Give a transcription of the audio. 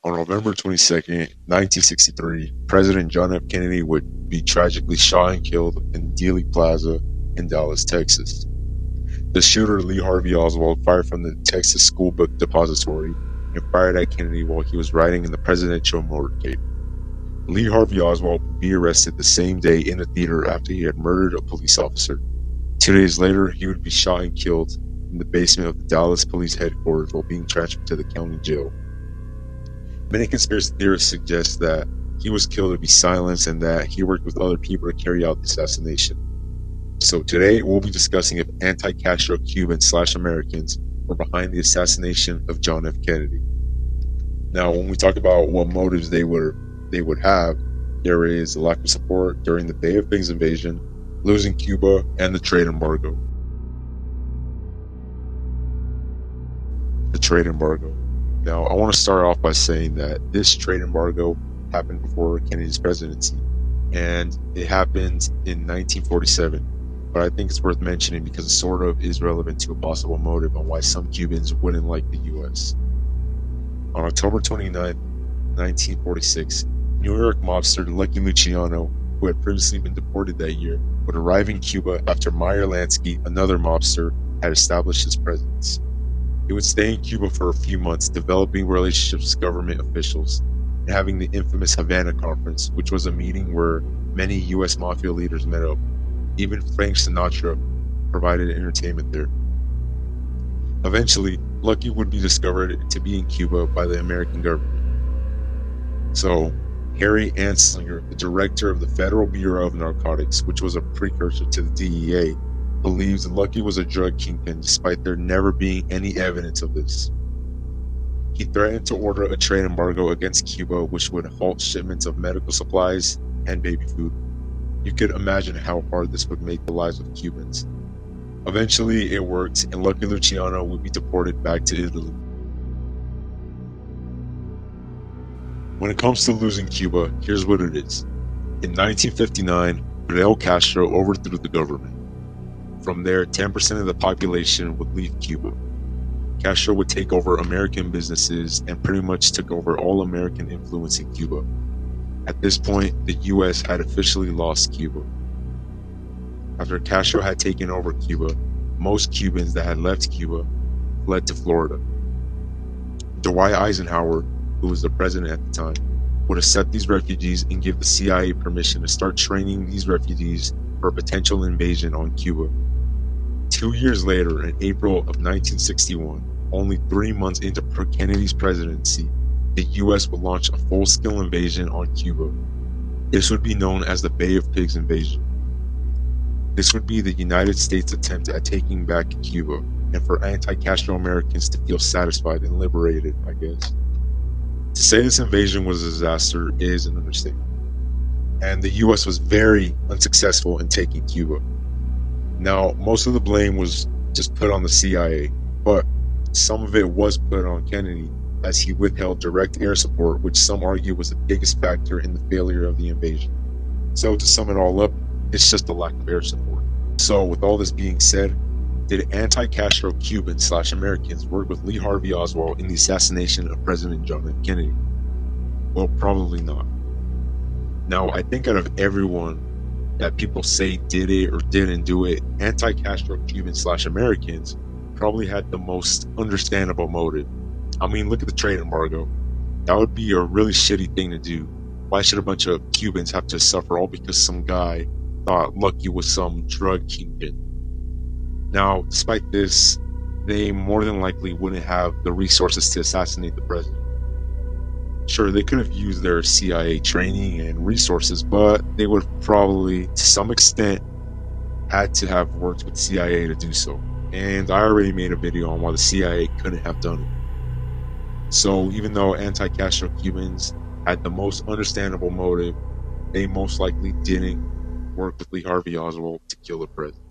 On November 22nd, 1963, President John F. Kennedy would be tragically shot and killed in Dealey Plaza in Dallas, Texas. The shooter, Lee Harvey Oswald, fired from the Texas School Book Depository and fired at Kennedy while he was riding in the presidential motorcade. Lee Harvey Oswald would be arrested the same day in a theater after he had murdered a police officer. 2 days later, he would be shot and killed in the basement of the Dallas Police Headquarters while being transferred to the county jail. Many conspiracy theorists suggest that he was killed to be silenced and that he worked with other people to carry out the assassination. So today we'll be discussing if anti-Castro Cubans/Americans were behind the assassination of John F. Kennedy. Now, when we talk about what motives they would have, there is a lack of support during the Bay of Pigs invasion, losing Cuba, and the trade embargo. The trade embargo. Now, I want to start off by saying that this trade embargo happened before Kennedy's presidency, and it happened in 1947. But I think it's worth mentioning because it sort of is relevant to a possible motive on why some Cubans wouldn't like the U.S. On October 29, 1946, New York mobster Lucky Luciano, who had previously been deported that year, would arrive in Cuba after Meyer Lansky, another mobster, had established his presence. He would stay in Cuba for a few months, developing relationships with government officials, and having the infamous Havana Conference, which was a meeting where many U.S. mafia leaders met up. Even Frank Sinatra provided entertainment there. Eventually, Lucky would be discovered to be in Cuba by the American government. So, Harry Anslinger, the director of the Federal Bureau of Narcotics, which was a precursor to the DEA, believes Lucky was a drug kingpin despite there never being any evidence of this. He threatened to order a trade embargo against Cuba, which would halt shipments of medical supplies and baby food. You could imagine how hard this would make the lives of Cubans. Eventually, it worked, and Lucky Luciano would be deported back to Italy. When it comes to losing Cuba, here's what it is. In 1959, Fidel Castro overthrew the government. From there, 10% of the population would leave Cuba. Castro would take over American businesses and pretty much took over all American influence in Cuba. At this point, the U.S. had officially lost Cuba. After Castro had taken over Cuba, most Cubans that had left Cuba fled to Florida. Dwight Eisenhower, who was the president at the time, would accept these refugees and give the CIA permission to start training these refugees for a potential invasion on Cuba. 2 years later, in April of 1961, only 3 months into Kennedy's presidency, the U.S. would launch a full-scale invasion on Cuba. This would be known as the Bay of Pigs invasion. This would be the United States' attempt at taking back Cuba, and for anti-Castro Americans to feel satisfied and liberated, I guess. To say this invasion was a disaster is an understatement, and the U.S. was very unsuccessful in taking Cuba. Now, most of the blame was just put on the CIA, but some of it was put on Kennedy, as he withheld direct air support, which some argue was the biggest factor in the failure of the invasion. So to sum it all up, it's just a lack of air support. So with all this being said, did anti-Castro Cubans/Americans work with Lee Harvey Oswald in the assassination of President John F. Kennedy? Well, probably not. Now, I think out of everyone that people say did it or didn't do it, anti-Castro Cubans/Americans probably had the most understandable motive. I mean, look at the trade embargo. That would be a really shitty thing to do. Why should a bunch of Cubans have to suffer all because some guy thought Lucky was some drug kingpin? Now, despite this, they more than likely wouldn't have the resources to assassinate the president. Sure, they could have used their CIA training and resources, but they would probably, to some extent, had to have worked with CIA to do so. And I already made a video on why the CIA couldn't have done it. So even though anti-Castro Cubans had the most understandable motive, they most likely didn't work with Lee Harvey Oswald to kill the president.